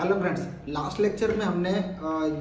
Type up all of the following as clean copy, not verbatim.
Hello friends, last lecture में हमने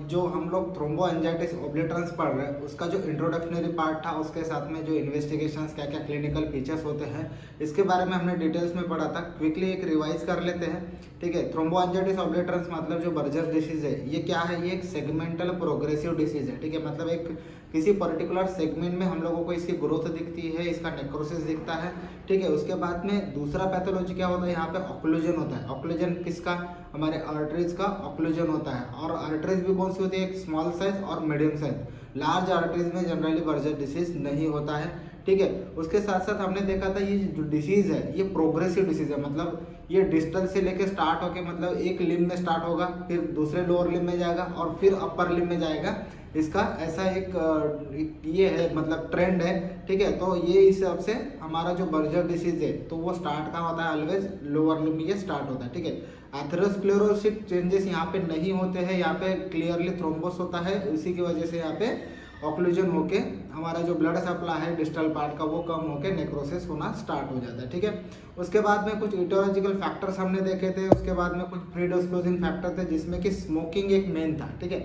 जो हम लोग थ्रोम्बोएंजाइटिस ओब्लिटरेंस पढ़ रहे हैं उसका जो इंट्रोडक्शनरी पार्ट था, उसके साथ में जो इन्वेस्टिगेशंस क्या क्या क्लिनिकल फीचर्स होते हैं इसके बारे में हमने डिटेल्स में पढ़ा था। क्विकली एक रिवाइज कर लेते हैं। ठीक है, थ्रोम्बोएंजाइटिस ओब्लिटरेंस मतलब जो बर्जर डिसीज है, ये क्या है? ये एक सेगमेंटल प्रोग्रेसिव डिसीज है। ठीक है, मतलब एक किसी पर्टिकुलर सेगमेंट में हम लोगों को इसकी ग्रोथ दिखती है, इसका नेक्रोसिस दिखता है। ठीक है, उसके बाद में दूसरा पैथोलॉजी क्या होता है? यहाँ पे ऑक्लूजन होता है। ऑक्लूजन किसका? हमारे आर्टरीज का ऑक्लूजन होता है। और आर्टरीज भी कौन सी होती है? एक स्मॉल साइज और मीडियम साइज। लार्ज आर्टरीज में जनरली बर्जर डिसीज नहीं होता है। ठीक है, उसके साथ साथ हमने देखा था ये जो डिसीज है ये प्रोग्रेसिव डिसीज है। मतलब ये डिस्टल से लेके स्टार्ट होके, मतलब एक लिम्ब में स्टार्ट होगा, फिर दूसरे लोअर लिम्ब में जाएगा और फिर अपर लिम्ब में जाएगा। इसका ऐसा एक ये है, मतलब ट्रेंड है। ठीक है, तो ये इस हिसाब से हमारा जो बर्जर डिसीज है तो वो स्टार्ट कहाँ होता है? ऑलवेज लोअर लिम्ब में ये स्टार्ट होता है। ठीक है, एथेरोस्क्लेरोसिस चेंजेस यहाँ पे नहीं होते हैं, यहाँ पे क्लियरली थ्रोम्बोस होता है। इसी की वजह से यहाँ पे ऑक्लूजन होके हमारा जो ब्लड सप्लाई है डिस्टल पार्ट का वो कम होके नेक्रोसिस होना स्टार्ट हो जाता है। ठीक है, उसके बाद में कुछ इटियोलॉजिकल फैक्टर्स हमने देखे थे। उसके बाद में कुछ प्रीडिस्पोजिंग फैक्टर थे जिसमें कि स्मोकिंग एक मेन था। ठीक है,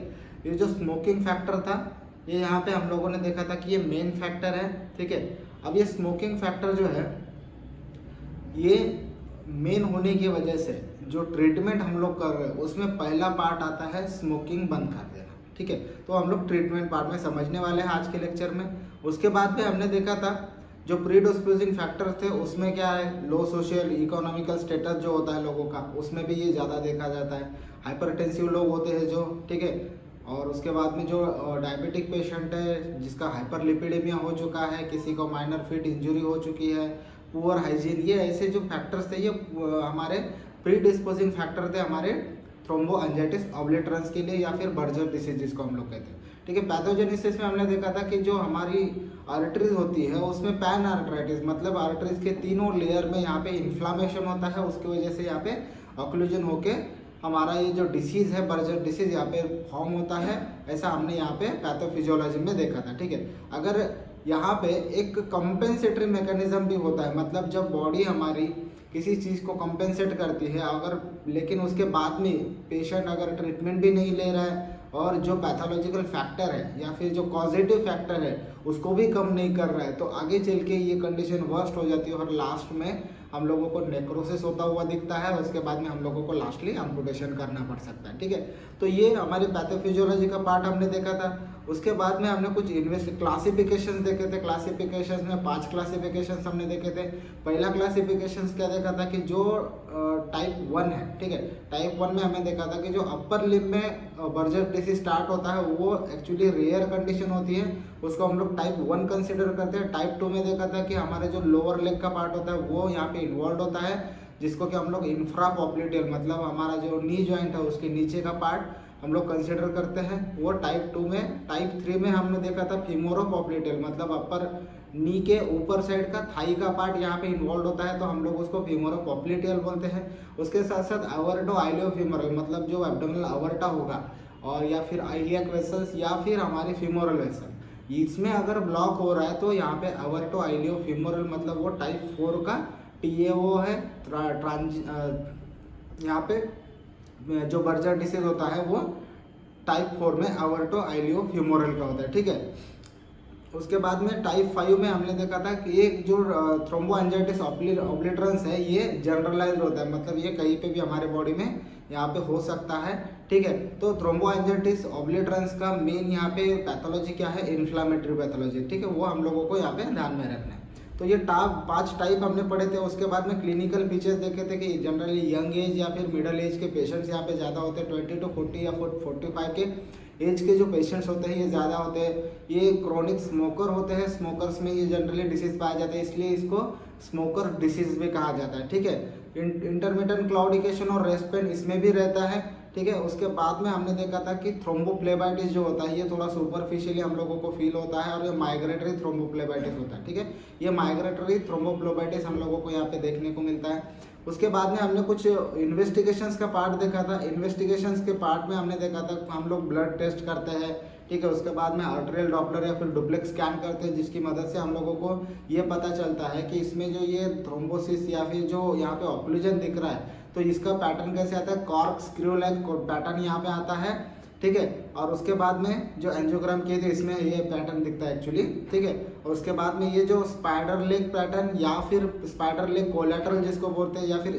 ये जो स्मोकिंग फैक्टर था ये यहाँ पे हम लोगों ने देखा था कि ये मेन फैक्टर है। ठीक है, अब ये स्मोकिंग फैक्टर जो है ये मेन होने की वजह से जो ट्रीटमेंट हम लोग कर रहे हैं उसमें पहला पार्ट आता है स्मोकिंग बंद कर देना। ठीक है, तो हम लोग ट्रीटमेंट पार्ट में समझने वाले हैं आज के लेक्चर में। उसके बाद में हमने देखा था जो प्रीडिस्पोजिंग फैक्टर थे उसमें क्या है? लो सोशल इकोनॉमिकल स्टेटस जो होता है लोगों का, उसमें भी ये ज़्यादा देखा जाता है। हाइपरटेंसिव लोग होते हैं जो, ठीक है, और उसके बाद में जो डायबिटिक पेशेंट है जिसका हाइपरलिपिडेमिया हो चुका है, किसी को माइनर फीट इंजरी हो चुकी है, पुअर हाइजीन, ये ऐसे जो फैक्टर्स थे ये हमारे प्रीडिस्पोजिंग फैक्टर थे हमारे थ्रोम्बोएंजाइटिस ओब्लिटरेंस के लिए, या फिर बर्जर डिसीज जिसको हम लोग कहते हैं। ठीक है, पैथोजेनेसिस में हमने देखा था कि जो हमारी आर्टरीज होती है उसमें पैन आर्टराइटिस, मतलब आर्टरीज के तीनों लेयर में यहाँ पे इन्फ्लामेशन होता है, उसकी वजह से यहाँ पे ऑक्लूजन होके हमारा ये जो डिसीज है बर्जर डिसीज यहाँ पे फॉर्म होता है। ऐसा हमने यहाँ पे पैथोफिजियोलॉजी में देखा था। ठीक है, अगर यहाँ पे एक कंपेंसेटरी मैकेनिज्म भी होता है, मतलब जब बॉडी हमारी किसी चीज़ को कंपेंसेट करती है, अगर लेकिन उसके बाद में पेशेंट अगर ट्रीटमेंट भी नहीं ले रहा है और जो पैथोलॉजिकल फैक्टर है या फिर जो कॉजेटिव फैक्टर है उसको भी कम नहीं कर रहा है, तो आगे चल के ये कंडीशन वर्स्ट हो जाती है और लास्ट में हम लोगों को नेक्रोसिस होता हुआ दिखता है। उसके बाद में हम लोगों को लास्टली एम्पुटेशन करना पड़ सकता है। ठीक है, तो ये हमारे पैथोफिजियोलॉजी का पार्ट हमने देखा था। उसके बाद में हमने कुछ क्लासिफिकेशंस देखे थे। क्लासिफिकेशंस में 5 क्लासिफिकेशंस हमने देखे थे। पहला क्लासिफिकेशंस क्या देखा था कि जो टाइप 1 है, ठीक है, टाइप 1 में हमें देखा था कि जो अपर लिम्ब में बर्जर डिसीज स्टार्ट होता है वो एक्चुअली रेयर कंडीशन होती है, उसको हम लोग टाइप 1 कंसिडर करते हैं। टाइप 2 में देखा था कि हमारे जो लोअर लेग का पार्ट होता है वो यहाँ पे इन्वॉल्व होता है, जिसको कि हम लोग इंफ्रा पॉप्लिटियल, मतलब हमारा जो नी जॉइंट है उसके नीचे का पार्ट हम लोग कंसिडर करते हैं, वो टाइप 2 में। टाइप 3 में हमने देखा था फीमोरो पॉप्लिटियल, मतलब अपर नी के ऊपर साइड का थाई का पार्ट यहाँ पे इन्वॉल्व होता है, तो हम लोग उसको फीमोरो पॉप्लिटियल बोलते हैं। उसके साथ साथ अवर्टो आइलियोफीमोरल, मतलब जो एब्डोमिनल अवर्टा होगा और या फिर आइलियक वेसल्स या फिर हमारी फीमोरल वेसल, इसमें अगर ब्लॉक हो रहा है तो यहाँ पे अवर्टो आइलियोफीमोरल, मतलब वो टाइप 4 का TAO है। यहाँ पे जो बर्जर डिसीज होता है वो टाइप 4 में अवर्टो आइलियोफीमोरल का होता है। ठीक है, उसके बाद में टाइप 5 में हमने देखा था कि ये जो थ्रोम्बोएंजाइटिस ओब्लिटरेंस है ये जनरलाइज्ड होता है, मतलब ये कहीं पे भी हमारे बॉडी में यहाँ पे हो सकता है। ठीक है, तो थ्रोम्बोएंजाइटिस ओब्लिटरेंस का मेन यहाँ पे पैथोलॉजी क्या है? Inflammatory pathology. ठीक है, वो हम लोगों को यहाँ पे ध्यान में रखना है। तो ये 5 टाइप हमने पढ़े थे। उसके बाद में क्लिनिकल फीचर्स देखे थे कि जनरली यंग एज या फिर मिडिल एज के पेशेंट्स यहाँ पे ज़्यादा होते हैं। 20 to 40 या 45 के एज के जो पेशेंट्स होते हैं ये ज़्यादा होते हैं। ये क्रोनिक स्मोकर होते हैं, स्मोकर्स में ये जनरली डिसीज पाया जाता है, इसलिए इसको स्मोकर डिसीज भी कहा जाता है। ठीक है, इंटरमिटेंट क्लाउडिकेशन और रेस्ट पेन इसमें भी रहता है। ठीक है, उसके बाद में हमने देखा था कि थ्रोम्बोफ्लेबाइटिस जो होता है ये थोड़ा सुपरफिशियली हम लोगों को फील होता है और ये माइग्रेटरी थ्रोम्बोफ्लेबाइटिस होता है। ठीक है, ये माइग्रेटरी थ्रोम्बोफ्लेबाइटिस हम लोगों को यहाँ पे देखने को मिलता है। उसके बाद में हमने कुछ इन्वेस्टिगेशंस का पार्ट देखा था। इन्वेस्टिगेशंस के पार्ट में हमने देखा था हम लोग ब्लड टेस्ट करते हैं। ठीक है, उसके बाद में आर्टेरियल डॉपलर या फिर डुप्लेक्स स्कैन करते हैं, जिसकी मदद से हम लोगों को ये पता चलता है कि इसमें जो ये थ्रोम्बोसिस या फिर जो यहाँ पे ऑक्लूजन दिख रहा है तो इसका पैटर्न कैसे आता है, कॉर्क स्क्रू लाइक पैटर्न यहाँ पे आता है, ठीक है। और उसके बाद में जो एंजियोग्राम किए थे इसमें ये पैटर्न दिखता है एक्चुअली, ठीक है। और उसके बाद में ये जो स्पाइडर लेग पैटर्न या फिर स्पाइडर लेग कोलैटरल जिसको बोलते हैं, या फिर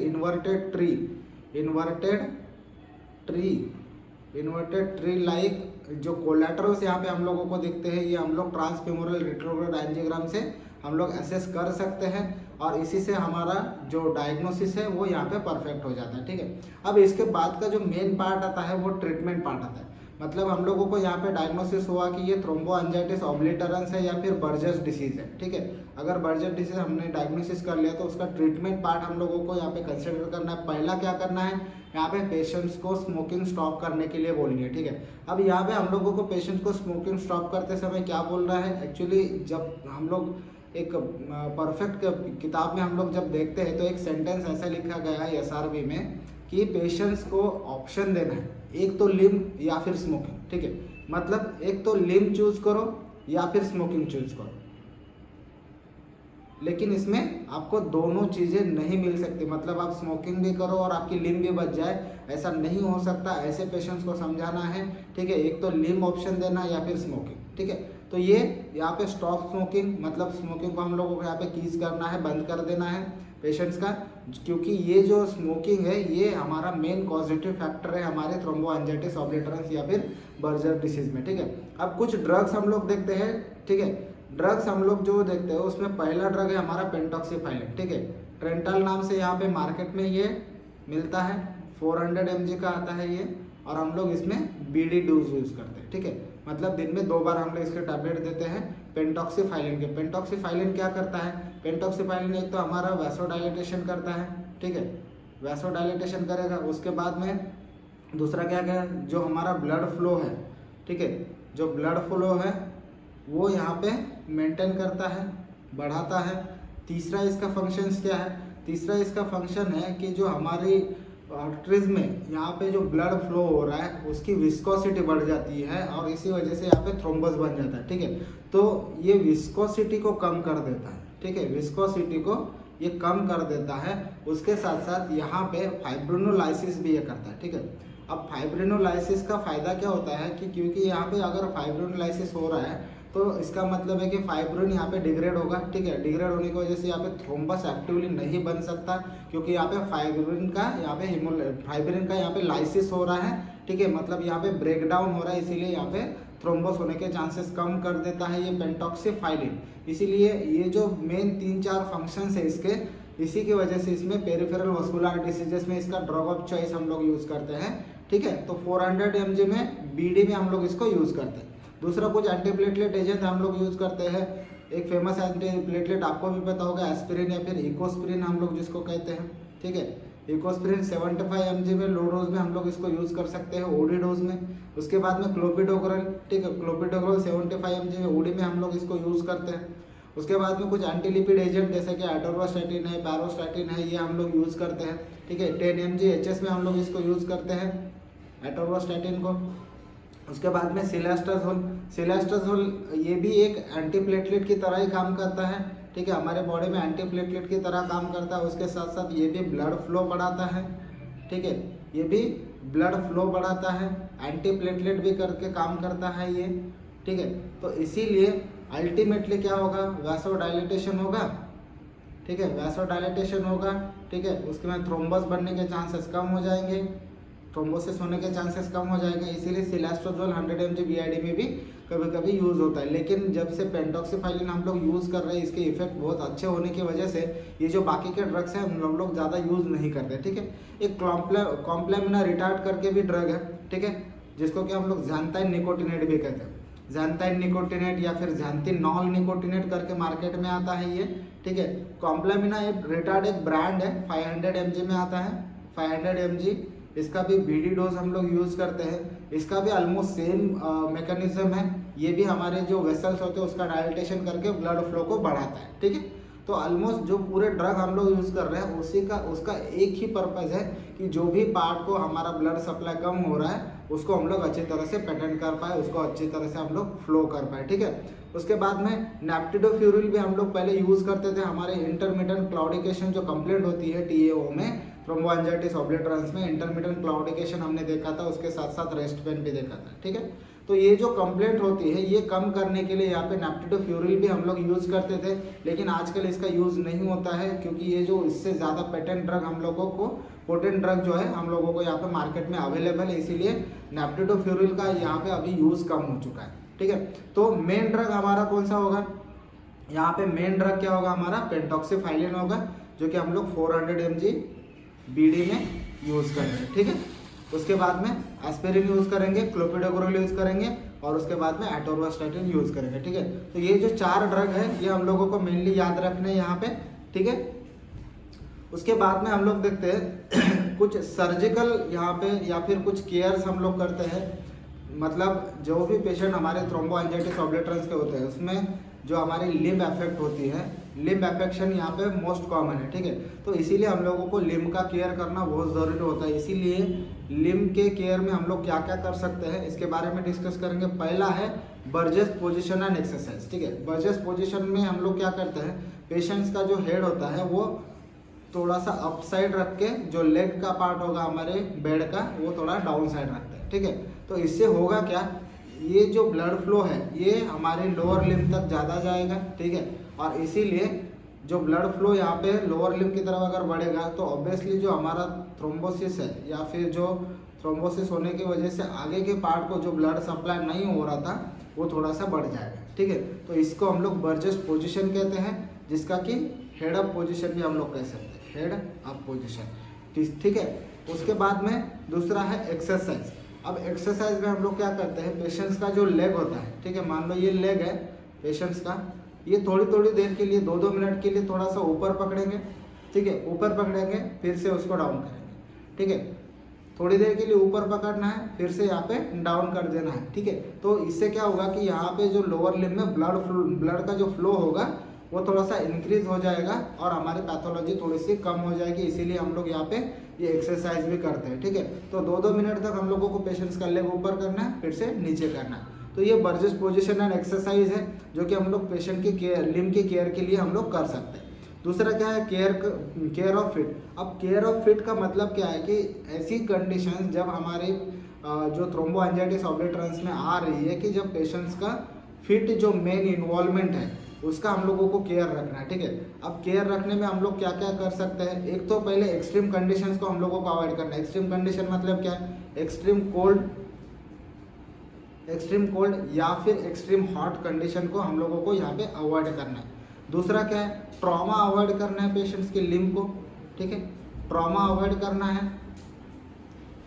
इन्वर्टेड ट्री लाइक जो कोलैटरल्स यहाँ पे हम लोगों को दिखते हैं, ये हम लोग ट्रांसफेमोरल रेट्रोग्रेड एंजियोग्राम से हम लोग एसेस कर सकते हैं, और इसी से हमारा जो डायग्नोसिस है वो यहाँ पे परफेक्ट हो जाता है, ठीक है। अब इसके बाद का जो मेन पार्ट आता है वो ट्रीटमेंट पार्ट आता है। मतलब हम लोगों को यहाँ पे डायग्नोसिस हुआ कि ये थ्रोम्बोएंजाइटिस ऑब्लिटरेंस है या फिर बर्जर्स डिसीज है, ठीक है। अगर बर्जर डिसीज हमने डायग्नोसिस कर लिया तो उसका ट्रीटमेंट पार्ट हम लोगों को यहाँ पे कंसिडर करना है। पहला क्या करना है, यहाँ पे पेशेंट्स को स्मोकिंग स्टॉप करने के लिए बोलनी है, ठीक है। अब यहाँ पे हम लोगों को पेशेंट को स्मोकिंग स्टॉप करते समय क्या बोल रहा है, एक्चुअली जब हम लोग एक परफेक्ट किताब में हम लोग जब देखते हैं तो एक सेंटेंस ऐसा लिखा गया है SRV में कि पेशेंट्स को ऑप्शन देना है, एक तो लिम या फिर स्मोकिंग, ठीक है। मतलब एक तो लिम चूज करो या फिर स्मोकिंग चूज करो, लेकिन इसमें आपको दोनों चीजें नहीं मिल सकती। मतलब आप स्मोकिंग भी करो और आपकी लिम भी बच जाए, ऐसा नहीं हो सकता। ऐसे पेशेंट्स को समझाना है, ठीक है। एक तो लिम ऑप्शन देना या फिर स्मोकिंग, ठीक है। तो ये यहाँ पे स्टॉप स्मोकिंग, मतलब स्मोकिंग को हम लोगों को यहाँ पे कीज करना है, बंद कर देना है पेशेंट्स का, क्योंकि ये जो स्मोकिंग है ये हमारा मेन कॉजेटिव फैक्टर है हमारे थ्रोम्बोएंजाइटिस ऑब्लिटरेंस या फिर बर्जर डिसीज में, ठीक है। अब कुछ ड्रग्स हम लोग देखते हैं, ठीक है। ड्रग्स हम लोग जो देखते हैं उसमें पहला ड्रग है हमारा पेंटॉक्सीफाइलिन, ठीक है। ट्रेंटल नाम से यहाँ पे मार्केट में ये मिलता है, 400 mg का आता है ये, और हम लोग इसमें BD डोज यूज करते हैं, ठीक है। मतलब दिन में 2 बार हम लोग इसके टैबलेट देते हैं पेंटॉक्सीफाइलिन के। पेंटॉक्सीफाइलिन क्या करता है, पेंटॉक्सीफाइलिन एक तो हमारा वैसोडाइलेटेशन करता है, ठीक है, वैसोडाइलेटेशन करेगा। उसके बाद में दूसरा क्या क्या, जो हमारा ब्लड फ्लो है, ठीक है, जो ब्लड फ्लो है वो यहाँ पे मेंटेन करता है, बढ़ाता है। तीसरा इसका फंक्शंस क्या है, तीसरा इसका फंक्शन है कि जो हमारी आर्टरीज में यहाँ पे जो ब्लड फ्लो हो रहा है उसकी विस्कोसिटी बढ़ जाती है, और इसी वजह से यहाँ पे थ्रोम्बस बन जाता है, ठीक है। तो ये विस्कोसिटी को कम कर देता है, ठीक है, विस्कोसिटी को ये कम कर देता है। उसके साथ साथ यहाँ पे फाइब्रिनोलाइसिस भी ये करता है, ठीक है। अब फाइब्रिनोलाइसिस का फायदा क्या होता है कि क्योंकि यहाँ पे अगर फाइब्रिनोलाइसिस हो रहा है तो इसका मतलब है कि फाइब्रिन यहाँ पे डिग्रेड होगा, ठीक है। डिग्रेड होने की वजह से यहाँ पे थ्रोम्बस एक्टिवली नहीं बन सकता, क्योंकि यहाँ पे फाइब्रिन का यहाँ पे लाइसिस हो रहा है, ठीक है। मतलब यहाँ पे ब्रेक डाउन हो रहा है, इसीलिए यहाँ पे थ्रोम्बस होने के चांसेस कम कर देता है ये पेंटॉक्सीफाइलिन। इसीलिए ये जो मेन 3-4 फंक्शंस है इसके, इसी की वजह से इसमें पेरिफेरल वस्कुलर डिसीजेस में इसका ड्रग ऑफ चॉइस हम लोग यूज करते हैं, ठीक है। तो 400 mg में BD में हम लोग इसको यूज करते हैं। दूसरा कुछ एंटीप्लेटलेट एजेंट हम लोग यूज करते हैं। एक फेमस एंटीप्लेटलेट आपको भी पता होगा, एस्पिरिन या फिर इकोस्पिरिन हम लोग जिसको कहते हैं, ठीक है। इकोस्पिरिन 75 mg में लो डोज में हम लोग इसको यूज कर सकते हैं, OD डोज में। उसके बाद में क्लोपिडोग्रेल, ठीक है, क्लोपिडोग्रेल 75 mg में OD में हम लोग इसको यूज करते हैं। उसके बाद में कुछ एंटीलिपिड एजेंट जैसे कि एटोरोस्टैटिन है, पैरोस्टैटिन है, ये हम लोग यूज करते हैं, ठीक है। 10 mg HS में हम लोग इसको यूज करते हैं एटोरोस्टैटिन को। उसके बाद में सिलेस्ट्राजोल ये भी एक एंटीप्लेटलेट की तरह ही काम करता है, ठीक है, हमारे बॉडी में एंटीप्लेटलेट की तरह काम करता है। उसके साथ साथ ये भी ब्लड फ्लो बढ़ाता है, ठीक है, ये भी ब्लड फ्लो बढ़ाता है, एंटीप्लेटलेट भी करके काम करता है ये, ठीक है। तो इसीलिए अल्टीमेटली क्या होगा, वैसोडाइलेटेशन होगा, ठीक है, वैसोडाइलेटेशन होगा, ठीक है। उसके बाद थ्रोम्बस बनने के चांसेस कम हो जाएंगे, थ्रोम्बोसिस होने के चांसेस कम हो जाएंगे। इसीलिए सिलेस्ट्राजोल 100 mg BID में भी कभी कभी यूज होता है। लेकिन जब से पेंटॉक्सीफाइलिन हम लोग यूज कर रहे हैं, इसके इफेक्ट बहुत अच्छे होने की वजह से ये जो बाकी के ड्रग्स हैं हम लोग ज़्यादा यूज नहीं करते, ठीक है। एक कॉम्प्लेमिना रिटार्ड करके भी ड्रग है, ठीक है, जिसको कि हम लोग ज़ैंथाइन निकोटिनेट भी कहते हैं। ज़ैंथाइन निकोटिनेट या फिर ज़ैंथिनॉल निकोटिनेट करके मार्केट में आता है ये, ठीक है। कॉम्प्लेमिना रिटार्ड एक ब्रांड है, 500 mg में आता है, 500 mg। इसका भी BD डोज हम लोग यूज करते हैं। इसका भी ऑलमोस्ट सेम मैकेनिज्म है, ये भी हमारे जो वेसल्स होते हैं उसका डायलेटेशन करके ब्लड फ्लो को बढ़ाता है, ठीक है। तो ऑलमोस्ट जो पूरे ड्रग हम लोग यूज कर रहे हैं उसका एक ही पर्पज है कि जो भी पार्ट को हमारा ब्लड सप्लाई कम हो रहा है उसको हम लोग अच्छी तरह से पेटेंट कर पाए, उसको अच्छी तरह से हम लोग फ्लो कर पाए, ठीक है। उसके बाद में नैप्टिडोफ्यूरिल भी हम लोग पहले यूज करते थे हमारे इंटरमिटेंट क्लॉडिकेशन जो कंप्लेंट होती है TAO में, थ्रोम्बोएंजाइटिस ऑब्लेटरांस में इंटरमिटेंट क्लाउडिकेशन हमने देखा था, उसके साथ साथ रेस्ट पेन भी देखा था। ठीक है, तो ये जो कंप्लेंट होती है ये कम करने के लिए यहाँ पे नैप्टिडोफ्यूरिल भी हम लोग यूज़ करते थे, लेकिन आजकल इसका यूज़ नहीं होता है क्योंकि ये जो इससे ज़्यादा पेटेंट ड्रग हम लोगों को पोटेंट ड्रग जो है हम लोगों को यहाँ पे मार्केट में अवेलेबल है, इसीलिए नैप्टिडोफ्यूरिल का यहाँ पे अभी यूज़ कम हो चुका है। ठीक है, तो मेन ड्रग हमारा कौन सा होगा, यहाँ पे मेन ड्रग क्या होगा हमारा, पेंटॉक्सीफाइलिन होगा, जो कि हम लोग 400 mg बीडी में यूज़ करेंगे। ठीक है, उसके बाद में एस्पिरिन यूज़ करेंगे, क्लोपिडोग्रेल यूज़ करेंगे और उसके बाद में एटोरवास्टैटिन यूज़ करेंगे। ठीक है, तो ये जो 4 ड्रग है ये हम लोगों को मेनली याद रखने हैं यहाँ पे। ठीक है, उसके बाद में हम लोग देखते हैं कुछ सर्जिकल यहाँ पे या फिर कुछ केयर्स हम लोग करते हैं, मतलब जो भी पेशेंट हमारे थ्रोम्बोएंजाइटिस ऑब्लेटरांस के होते हैं उसमें जो हमारी लिम्ब अफेक्ट होती है, लिम्ब अफेक्शन यहाँ पे मोस्ट कॉमन है। ठीक है, तो इसीलिए हम लोगों को लिम्ब का केयर करना बहुत ज़रूरी होता है। इसीलिए लिम्ब के केयर में हम लोग क्या क्या कर सकते हैं इसके बारे में डिस्कस करेंगे। पहला है बर्जेस पोजीशन एंड एक्सरसाइज। ठीक है, बर्जेस पोजीशन में हम लोग क्या करते हैं, पेशेंट्स का जो हेड होता है वो थोड़ा सा अप साइड रख के, जो लेग का पार्ट होगा हमारे बेड का वो थोड़ा डाउन साइड रखते हैं। ठीक है, तो इससे होगा क्या, ये जो ब्लड फ्लो है ये हमारे लोअर लिम्ब तक ज़्यादा जाएगा। ठीक है, और इसीलिए जो ब्लड फ्लो यहाँ पे लोअर लिम्ब की तरफ अगर बढ़ेगा तो ऑब्वियसली जो हमारा थ्रोम्बोसिस है या फिर जो थ्रोम्बोसिस होने की वजह से आगे के पार्ट को जो ब्लड सप्लाई नहीं हो रहा था वो थोड़ा सा बढ़ जाएगा। ठीक है, तो इसको हम लोग बर्जेस पोजीशन कहते हैं, जिसका कि हेड अप पोजीशन भी हम लोग कह सकते हैं, हेड अप पोजीशन। ठीक है, उसके बाद में दूसरा है एक्सरसाइज। अब एक्सरसाइज में हम लोग क्या करते हैं, पेशेंट्स का जो लेग होता है, ठीक है, मान लो ये लेग है पेशेंट्स का, ये थोड़ी थोड़ी देर के लिए 2-2 मिनट के लिए थोड़ा सा ऊपर पकड़ेंगे। ठीक है, ऊपर पकड़ेंगे फिर से उसको डाउन करेंगे। ठीक है, थोड़ी देर के लिए ऊपर पकड़ना है फिर से यहाँ पे डाउन कर देना है। ठीक है, तो इससे क्या होगा कि यहाँ पे जो लोअर लिम्ब में ब्लड का जो फ्लो होगा वो थोड़ा सा इंक्रीज हो जाएगा और हमारी पैथोलॉजी थोड़ी सी कम हो जाएगी। इसीलिए हम लोग यहाँ पे ये एक्सरसाइज भी करते हैं। ठीक है, तो 2-2 मिनट तक हम लोगों को पेशेंट्स का लेग ऊपर करना है फिर से नीचे करना है। तो ये बर्जेस पोजीशन एंड एक्सरसाइज है जो कि हम लोग पेशेंट की केयर, लिम्ब की केयर के लिए हम लोग कर सकते हैं। दूसरा क्या है, केयर ऑफ फिट। अब केयर ऑफ फिट का मतलब क्या है कि ऐसी कंडीशंस जब हमारे जो थ्रोम्बोएंजाइटिस ऑब्लेटरांस में आ रही है कि जब पेशेंट्स का फिट जो मेन इन्वॉल्वमेंट है उसका हम लोगों को केयर रखना है। ठीक है, अब केयर रखने में हम लोग क्या क्या कर सकते हैं, एक तो पहले एक्सट्रीम कंडीशंस को हम लोगों को अवॉइड करना है। एक्सट्रीम कंडीशन मतलब क्या है, एक्सट्रीम कोल्ड या फिर एक्सट्रीम हॉट कंडीशन को हम लोगों को यहाँ पे अवॉइड करना है। दूसरा क्या है, ट्रॉमा अवॉइड करना है पेशेंट्स के लिम्ब को। ठीक है, ट्रॉमा अवॉइड करना है।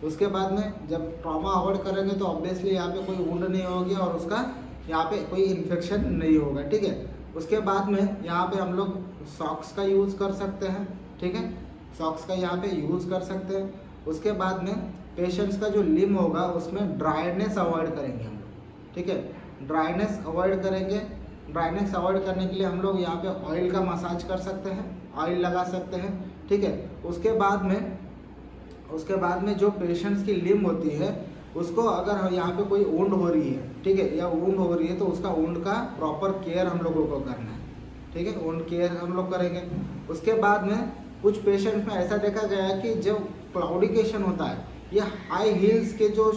उसके बाद में जब ट्रॉमा अवॉइड करेंगे तो ऑब्वियसली यहाँ पे कोई वुंड नहीं होगी और उसका यहाँ पे कोई इन्फेक्शन नहीं होगा। ठीक है, उसके बाद में यहाँ पे हम लोग सॉक्स का यूज़ कर सकते हैं। ठीक है, सॉक्स का यहाँ पे यूज़ कर सकते हैं। उसके बाद में पेशेंट्स का जो लिम्ब होगा उसमें ड्राइनेस अवॉइड करेंगे हम लोग। ठीक है, ड्राइनेस अवॉइड करेंगे। ड्राइनेस अवॉइड करने के लिए हम लोग यहाँ पे ऑयल का मसाज कर सकते हैं, ऑयल लगा सकते हैं। ठीक है, उसके बाद में जो पेशेंट्स की लिम्ब होती है उसको अगर यहाँ पे कोई वुंड हो रही है, ठीक है, या वुंड हो रही है तो उसका वुंड का प्रॉपर केयर हम लोगों को करना है। ठीक है, वुंड केयर हम लोग करेंगे। उसके बाद में कुछ पेशेंट्स में ऐसा देखा गया है कि जो क्लाउडिकेशन होता है ये हाई हील्स के जो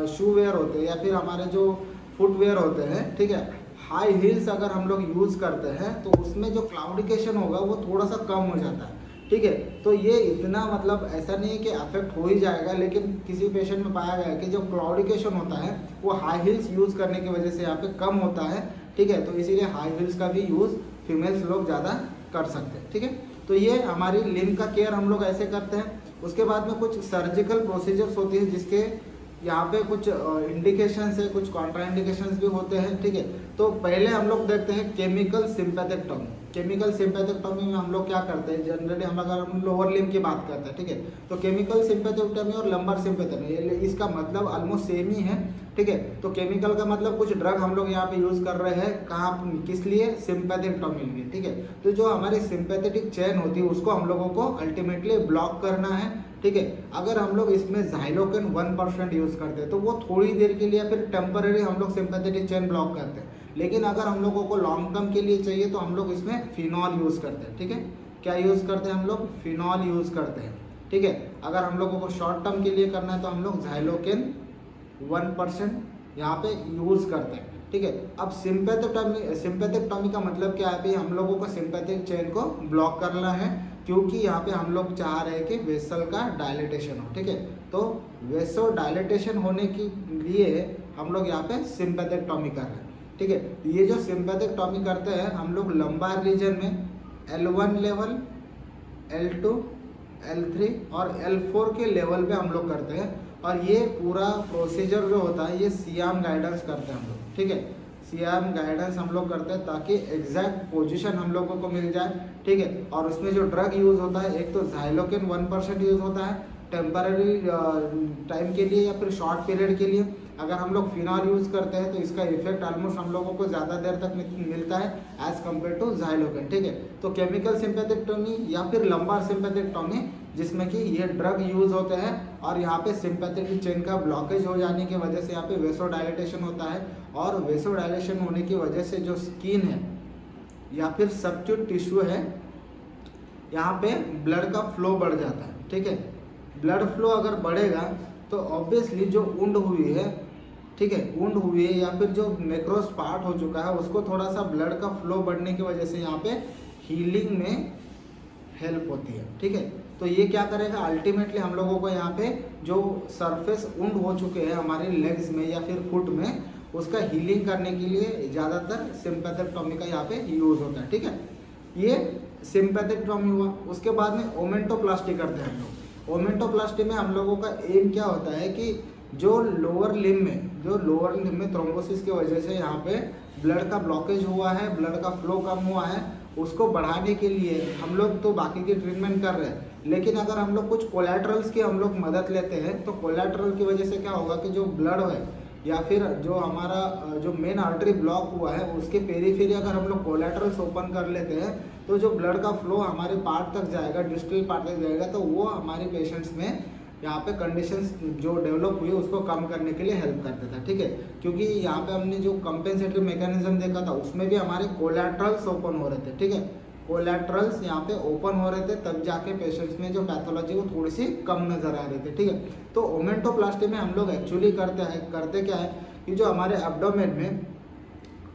शू वेयर होते हैं या फिर हमारे जो फुटवेयर होते हैं, ठीक है, हाई हील्स अगर हम लोग यूज़ करते हैं तो उसमें जो क्लाउडिकेशन होगा वो थोड़ा सा कम हो जाता है। ठीक है, तो ये इतना मतलब ऐसा नहीं है कि अफेक्ट हो ही जाएगा, लेकिन किसी पेशेंट में पाया गया है कि जो क्लाउडिकेशन होता है वो हाई हील्स यूज़ करने की वजह से यहाँ पे कम होता है। ठीक है, तो इसीलिए हाई हील्स का भी यूज़ फीमेल्स लोग ज़्यादा कर सकते हैं। ठीक है, तो ये हमारी लिम्ब का केयर हम लोग ऐसे करते हैं। उसके बाद में कुछ सर्जिकल प्रोसीजर्स होती है जिसके यहाँ पे कुछ इंडिकेशंस है, कुछ कॉन्ट्राइंडिकेशंस भी होते हैं। ठीक है, तो पहले हम लोग देखते हैं केमिकल सिंपैथेक्टोमी। केमिकल सिंपैथेक्टोमी में हम लोग क्या करते हैं, जनरली अगर हम लोअर लिम्ब की बात करते हैं, ठीक है, तो केमिकल सिंपैथेक्टोमी और लंबर सिंपैथेक्टोमी इसका मतलब ऑलमोस्ट सेम ही है। ठीक है, तो केमिकल का मतलब कुछ ड्रग हम लोग यहाँ पे यूज़ कर रहे हैं, कहाँ किस लिए, सिंपैथेक्टोमी के लिए। ठीक है, तो जो हमारी सिंपैथेटिक चेन होती है उसको हम लोगों को अल्टीमेटली ब्लॉक करना है। ठीक है, अगर हम लोग इसमें ज़ाइलोकेन 1% यूज़ करते हैं तो वो थोड़ी देर के लिए फिर टेम्पररी हम लोग सिंपैथेटिक चेन ब्लॉक करते हैं, लेकिन अगर हम लोगों को लॉन्ग टर्म के लिए चाहिए तो हम लोग इसमें फिनॉल यूज़ करते हैं। ठीक है, क्या यूज़ करते हैं हम लोग, फिनॉल यूज़ करते हैं। ठीक है। अगर हम लोगों को शॉर्ट टर्म के लिए करना है तो हम लोग ज़ाइलोकेन 1% यहाँ पे यूज़ करते हैं, ठीक है। अब सिंपैथेक्टॉमी का मतलब क्या है? हम लोगों को सिंपैथिक चेन को ब्लॉक करना है, क्योंकि यहाँ पे हम लोग चाह रहे हैं कि वेसल का डायलिटेशन हो, ठीक है। तो वेसो डायलिटेशन होने के लिए हम लोग यहाँ पे सिंपैथेक्टॉमी कर रहे हैं, ठीक है। ये जो सिंपैथेक्टॉमी करते हैं हम लोग लंबार रीजन में L1 लेवल, L2, L3 और L4 के लेवल पे हम लोग करते हैं। और ये पूरा प्रोसीजर जो होता है ये सियाम गाइडेंस करते हैं हम लोग, ठीक है। सियाम गाइडेंस हम लोग करते हैं ताकि एग्जैक्ट पोजीशन हम लोगों को मिल जाए, ठीक है। और उसमें जो ड्रग यूज़ होता है, एक तो ज़ाइलोकेन 1% यूज़ होता है टेम्पररी टाइम के लिए या फिर शॉर्ट पीरियड के लिए। अगर हम लोग फिनॉल यूज़ करते हैं तो इसका इफेक्ट ऑलमोस्ट हम लोगों को ज़्यादा देर तक मिलता है एज कम्पेयर टू ज़ाइलोकेन, ठीक है। तो केमिकल सिंपैथेक्टॉमी या फिर लंबार सिंपैथेक्टॉमी, जिसमें कि ये ड्रग यूज़ होते हैं और यहाँ पे सिंपैथेटिक चेन का ब्लॉकेज हो जाने की वजह से यहाँ पे वेसोडाइलेटेशन होता है। और वेसोडाइलेशन होने की वजह से जो स्किन है या फिर सबट्यूट टिश्यू है, यहाँ पे ब्लड का फ्लो बढ़ जाता है, ठीक है। ब्लड फ्लो अगर बढ़ेगा तो ऑब्वियसली जो वुंड हुई है, ठीक है, वुंड हुई है या फिर जो नेक्रोस पार्ट हो चुका है उसको थोड़ा सा ब्लड का फ्लो बढ़ने की वजह से यहाँ पे हीलिंग में हेल्प होती है, ठीक है। तो ये क्या करेगा, अल्टीमेटली हम लोगों को यहाँ पे जो सरफेस वुंड हो चुके हैं हमारे लेग्स में या फिर फुट में, उसका हीलिंग करने के लिए ज़्यादातर सिंपैथेक्टॉमी का यहाँ पे यूज़ होता है, ठीक है। ये सिंपैथेक्टॉमी हुआ। उसके बाद में ओमेंटोप्लास्टी करते हैं हम लोग। ओमेंटोप्लास्टी में हम लोगों का एम क्या होता है कि जो लोअर लिम्ब में थ्रोम्बोसिस की वजह से यहाँ पे ब्लड का ब्लॉकेज हुआ है, ब्लड का फ्लो कम हुआ है, उसको बढ़ाने के लिए हम लोग तो बाकी की ट्रीटमेंट कर रहे हैं, लेकिन अगर हम लोग कुछ कोलैटरल्स की हम लोग मदद लेते हैं तो कोलैटरल की वजह से क्या होगा कि जो ब्लड है या फिर जो हमारा जो मेन आर्टरी ब्लॉक हुआ है उसके पेरीफेरी अगर हम लोग कोलैटरल्स ओपन कर लेते हैं तो जो ब्लड का फ्लो हमारे पार्ट तक जाएगा, डिस्टल पार्ट तक जाएगा, तो वो हमारे पेशेंट्स में यहाँ पे कंडीशंस जो डेवलप हुई उसको कम करने के लिए हेल्प कर देता है, ठीक है। क्योंकि यहाँ पे हमने जो कंपेंसेटरी मैकेनिज्म देखा था उसमें भी हमारे कोलैटरल्स ओपन हो रहे थे, ठीक है। कोलैटरल्स यहाँ पे ओपन हो रहे थे, तब जाके पेशेंट्स में जो पैथोलॉजी वो थोड़ी सी कम नजर आ रही थी, ठीक है। तो ओमेंटोप्लास्टी में हम लोग एक्चुअली करते क्या है कि जो हमारे एब्डोमेन में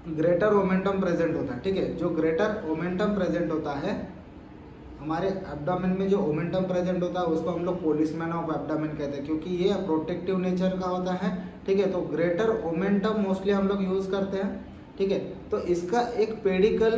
ग्रेटर ओमेंटम प्रेजेंट होता है, ठीक है। जो ग्रेटर ओमेंटम प्रेजेंट होता है हमारे एब्डोमेन में, जो ओमेंटम प्रेजेंट होता है उसको हम लोग पोलिसमैन ऑफ एब्डोमेन कहते हैं, क्योंकि ये प्रोटेक्टिव नेचर का होता है, ठीक है। तो ग्रेटर ओमेंटम मोस्टली हम लोग यूज करते हैं, ठीक है। तो इसका एक पेडिकल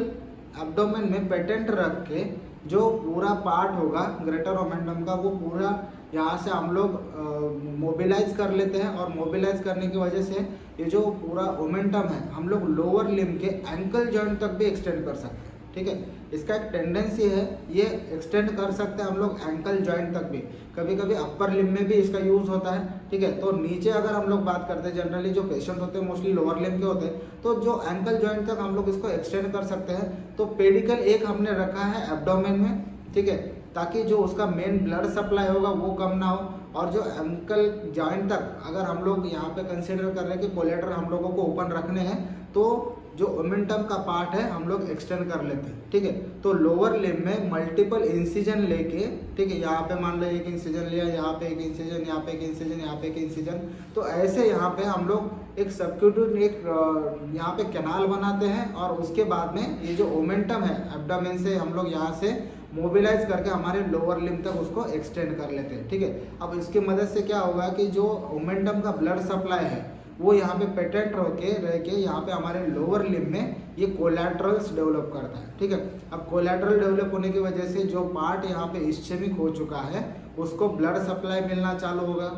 एब्डोमेन में पेटेंट रख के जो पूरा पार्ट होगा ग्रेटर ओमेंटम का, वो पूरा यहाँ से हम लोग मोबिलाइज कर लेते हैं। और मोबिलाइज करने की वजह से ये जो पूरा ओमेंटम है हम लोग लोअर लिम्ब के एंकल जॉइंट तक भी एक्सटेंड कर सकते हैं, ठीक है। इसका एक टेंडेंसी है ये एक्सटेंड कर सकते हैं हम लोग एंकल जॉइंट तक भी, कभी कभी अपर लिम्ब में भी इसका यूज होता है, ठीक है। तो नीचे अगर हम लोग बात करते हैं, जनरली जो पेशेंट होते हैं मोस्टली लोअर लिम्ब के होते हैं, तो जो एंकल जॉइंट तक हम लोग इसको एक्सटेंड कर सकते हैं। तो पेडिकल एक हमने रखा है एब्डोमेन में, ठीक है, ताकि जो उसका मेन ब्लड सप्लाई होगा वो कम ना हो। और जो एंकल जॉइंट तक अगर हम लोग यहाँ पे कंसिडर कर रहे हैं कि कोलेटर हम लोगों को ओपन रखने हैं, तो जो ओमेंटम का पार्ट है हम लोग एक्सटेंड कर लेते हैं, ठीक है। तो लोअर लिम्ब में मल्टीपल इंसिजन लेके, ठीक है, यहाँ पे मान लो एक इंसिजन लिया, यहाँ पे एक इंसिजन, यहाँ पे एक इंसिजन, यहाँ पे एक इंसिजन, तो ऐसे यहाँ पे हम लोग एक सबक्यूटेनियस एक यहाँ पे कैनाल बनाते हैं। और उसके बाद में ये जो ओमेंटम है एब्डोमेन से हम लोग यहाँ से मोबिलाइज करके हमारे लोअर लिम्ब तक उसको एक्सटेंड कर लेते हैं, ठीक है। अब इसकी मदद से क्या होगा कि जो ओमेंटम का ब्लड सप्लाई है वो यहाँ पे पेटेंट होके रह के यहाँ पे हमारे लोअर लिम्ब में ये कोलैटरल्स डेवलप करता है, ठीक है। अब कोलैटरल डेवलप होने की वजह से जो पार्ट यहाँ पे इस्चेमिक हो चुका है उसको ब्लड सप्लाई मिलना चालू होगा,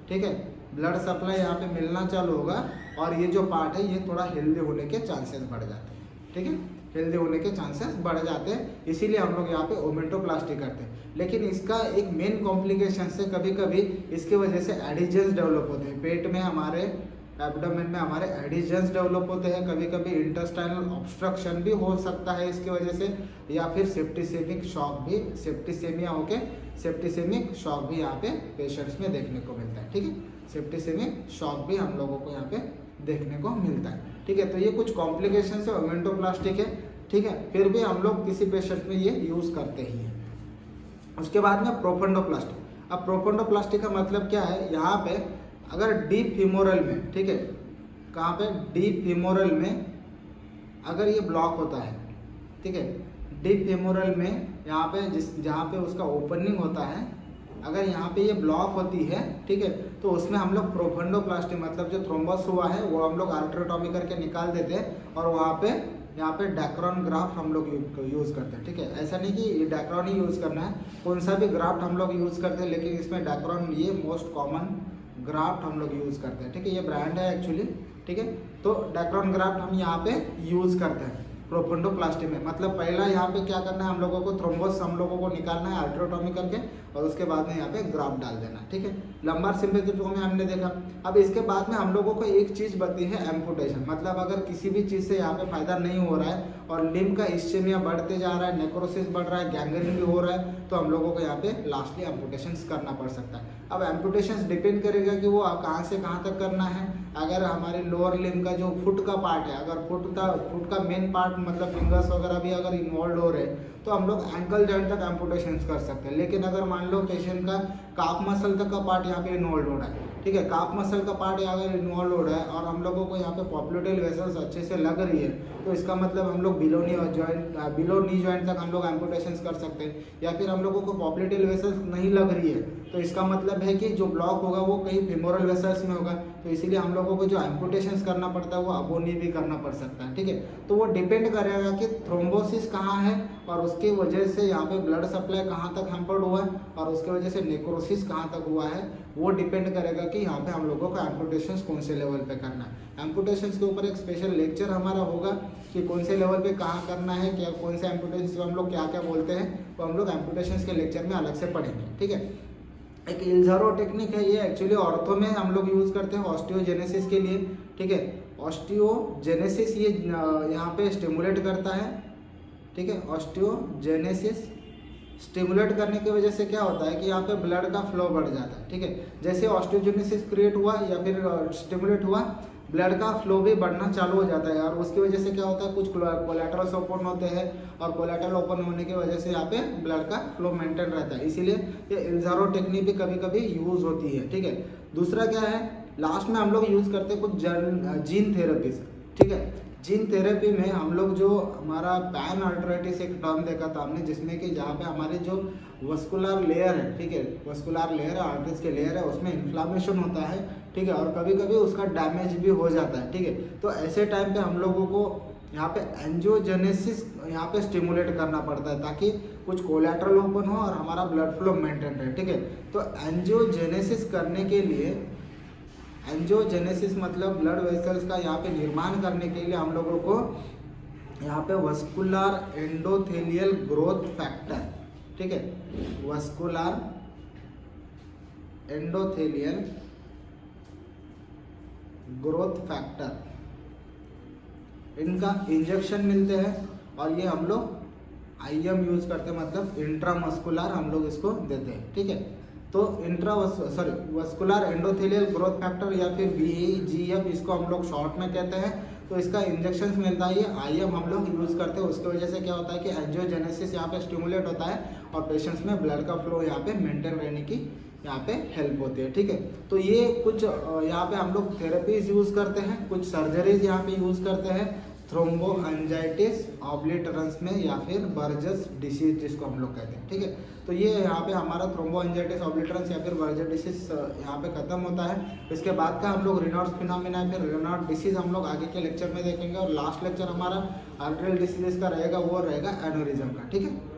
ठीक है। ब्लड सप्लाई यहाँ पे मिलना चालू होगा और ये जो पार्ट है ये थोड़ा हेल्दी होने के चांसेस बढ़ जाते हैं, ठीक है, हेल्दी होने के चांसेस बढ़ जाते हैं। इसीलिए हम लोग यहाँ पे ओमेंटोप्लास्टी करते हैं। लेकिन इसका एक मेन कॉम्प्लिकेशन से कभी कभी इसकी वजह से एडिजन्स डेवलप होते हैं, पेट में हमारे एब्डोमेन में हमारे एडिजन्स डेवलप होते हैं, कभी कभी इंटेस्टाइनल ऑब्स्ट्रक्शन भी हो सकता है इसकी वजह से, या फिर सेप्टिसेमिक शॉक भी, सेप्टिसेमिया होके सेप्टिसेमिक शॉक भी यहाँ पे पेशेंट्स में देखने को मिलता है, ठीक है। सेप्टिसेमिक शॉक भी हम लोगों को यहाँ पे देखने को मिलता है, ठीक है। तो ये कुछ कॉम्प्लिकेशन है ओमेंटोप्लास्टी के, ठीक है। फिर भी हम लोग किसी पेशेंट में ये यूज करते ही हैं। उसके बाद में प्रोफंडोप्लास्टी। अब प्रोफंडोप्लास्टी का मतलब क्या है, यहाँ पे अगर डीप फीमोरल में, ठीक है, कहाँ पे, डीप फीमोरल में अगर ये ब्लॉक होता है, ठीक है, डीप फीमोरल में यहाँ पे जहाँ पे उसका ओपनिंग होता है, अगर यहाँ पे ये ब्लॉक होती है, ठीक है, तो उसमें हम लोग प्रोफंडोप्लास्टी मतलब जो थ्रोम्बस हुआ है वो हम लोग आल्ट्रोटॉमी करके निकाल देते हैं और वहाँ पे यहाँ पे डैक्रॉन ग्राफ्ट हम लोग यूज़ करते हैं, ठीक है। ऐसा नहीं कि डैक्रॉन ही यूज़ करना है, कौन सा भी ग्राफ्ट हम लोग यूज़ करते हैं, लेकिन इसमें डैक्रॉन ये मोस्ट कॉमन ग्राफ्ट हम लोग यूज़ करते हैं, ठीक है। ये ब्रांड है एक्चुअली, ठीक है। तो डैक्रॉन ग्राफ्ट हम यहाँ पे यूज़ करते हैं प्रोफंडोप्लास्टी में। मतलब पहला यहाँ पे क्या करना है, हम लोगों को थ्रोम्बस हम लोगों को निकालना है आल्ट्रोटॉमी करके और उसके बाद में यहाँ पे ग्राफ्ट डाल देना है, ठीक है। लंबार सिम्पेथेटिक में हमने देखा। अब इसके बाद में हम लोगों को एक चीज़ बची है एम्पुटेशन। मतलब अगर किसी भी चीज़ से यहाँ पे फायदा नहीं हो रहा है और लिम्ब का इस्चेमिया बढ़ते जा रहा है, नेक्रोसिस बढ़ रहा है, गैंग्रीन भी हो रहा है, तो हम लोगों को यहाँ पे लास्टली एम्पुटेशन करना पड़ सकता है। अब एम्पुटेशन डिपेंड करेगा कि वो कहाँ से कहाँ तक करना है। अगर हमारे लोअर लिम्ब का जो फुट का पार्ट है, अगर फुट का मेन पार्ट मतलब फिंगर्स वगैरह भी अगर इन्वॉल्व हो रहे हैं तो हम लोग एंकल जॉइंट तक एम्पुटेशन कर सकते हैं। लेकिन अगर मान लो पेशेंट का काफ मसल तक का पार्ट यहाँ पे इन्वॉल्व हो रहा है, ठीक है, काफ मसल का पार्ट अगर इन्वॉल्व हो रहा है और हम लोगों को यहाँ पे पॉप्लोटेल वेसल्स अच्छे से लग रही है, तो इसका मतलब हम लोग बिलो नी जॉइंट तक हम लोग एम्पुटेशन कर सकते हैं। या फिर हम लोगों को पॉप्लोटेल वेसल्स नहीं लग रही है, तो इसका मतलब है कि जो ब्लॉक होगा वो कहीं फीमोरल वेसल्स में होगा, तो इसीलिए हम लोगों को जो एम्पुटेशन करना पड़ता है वो अबोनी भी करना पड़ सकता है, ठीक है। तो वो डिपेंड करेगा कि थ्रोम्बोसिस कहाँ है और उसकी वजह से यहाँ पे ब्लड सप्लाई कहाँ तक हैम्पर्ड हुआ है और उसके वजह से नेक्रोसिस कहाँ तक हुआ है, वो डिपेंड करेगा कि यहाँ पे हम लोगों को एम्पुटेशन कौन से लेवल पे करना है। एम्पुटेशन के ऊपर एक स्पेशल लेक्चर हमारा होगा कि कौन से लेवल पे कहाँ करना है, क्या कौन से एम्पुटेशन हम लोग क्या क्या बोलते हैं, तो हम लोग एम्पुटेशन के लेक्चर में अलग से पढ़ेंगे, ठीक है। एक इल्जारो टेक्निक है, ये एक्चुअली ऑर्थो में हम लोग यूज़ करते हैं ऑस्टियोजेनेसिस के लिए, ठीक है। ऑस्टियोजेनेसिस ये यहाँ पे स्टिमुलेट करता है, ठीक है। ऑस्टियोजेनेसिस स्टिमुलेट करने की वजह से क्या होता है कि यहाँ पे ब्लड का फ्लो बढ़ जाता है, ठीक है। जैसे ऑस्टियोजेनेसिस क्रिएट हुआ या फिर स्टिमुलेट हुआ, ब्लड का फ्लो भी बढ़ना चालू हो जाता है और उसकी वजह से क्या होता है, कुछ कोलैटरल्स ओपन होते हैं और कोलैटरल ओपन होने की वजह से यहाँ पे ब्लड का फ्लो मेंटेन रहता है। इसीलिए ये इल्जारो टेक्निक भी कभी कभी यूज होती है, ठीक है। दूसरा क्या है, लास्ट में हम लोग यूज करते हैं कुछ जीन थेरेपीज, ठीक है। जीन थेरेपी में हम लोग जो हमारा पैन आर्टराइटिस एक टर्म देखा था हमने, जिसमें कि जहाँ पे हमारी जो वस्कुलर लेयर है, ठीक है, वस्कुलर लेयर है, आर्टरीज के लेयर है, उसमें इन्फ्लामेशन होता है, ठीक है, और कभी कभी उसका डैमेज भी हो जाता है, ठीक है। तो ऐसे टाइम पे हम लोगों को यहाँ पे एंजियोजेनेसिस यहाँ पे स्टिमुलेट करना पड़ता है ताकि कुछ कोलैटरल ओपन हो और हमारा ब्लड फ्लो मेंटेन रहे, ठीक है। तो एंजियोजेनेसिस करने के लिए, एंजियोजेनेसिस मतलब ब्लड वेसल्स का यहाँ पे निर्माण करने के लिए हम लोगों को यहाँ पे वस्कुलर एंडोथेलियल ग्रोथ फैक्टर, ठीक है, वस्कुलर एंडोथेलियल ग्रोथ फैक्टर, इनका इंजेक्शन मिलते हैं और ये हम लोग IM यूज करते हैं, मतलब इंट्रामस्कुलर हम लोग इसको देते हैं, ठीक है। तो वस्कुलर एंडोथेलियल ग्रोथ फैक्टर या फिर VEGF इसको हम लोग शॉर्ट में कहते हैं। तो इसका इंजेक्शन मिलता है, ये IM हम लोग यूज़ करते हैं। उसकी वजह से क्या होता है कि एंजियोजेनेसिस यहाँ पे स्टिमुलेट होता है और पेशेंट्स में ब्लड का फ्लो यहाँ पे मेंटेन रहने की यहाँ पे हेल्प होती है, ठीक है। तो ये कुछ यहाँ पे हम लोग थेरेपीज यूज़ करते हैं, कुछ सर्जरीज यहाँ पे यूज़ करते हैं थ्रोम्बो एंजाइटिस ऑब्लिटरेंस में या फिर बर्जस डिसीज जिसको हम लोग कहते हैं, ठीक है। तो ये यहाँ पे हमारा थ्रोम्बो एंजाइटिस ऑब्लिटरेंस या फिर बर्जस डिसीज यहाँ पे खत्म होता है। इसके बाद का हम लोग रेनॉल्ड्स फिनोमेना या फिर रेनॉल्ड डिसीज हम लोग आगे के लेक्चर में देखेंगे और लास्ट लेक्चर हमारा आर्टरियल डिसीजेस का रहेगा, वो रहेगा एनोरिज्म का, ठीक है।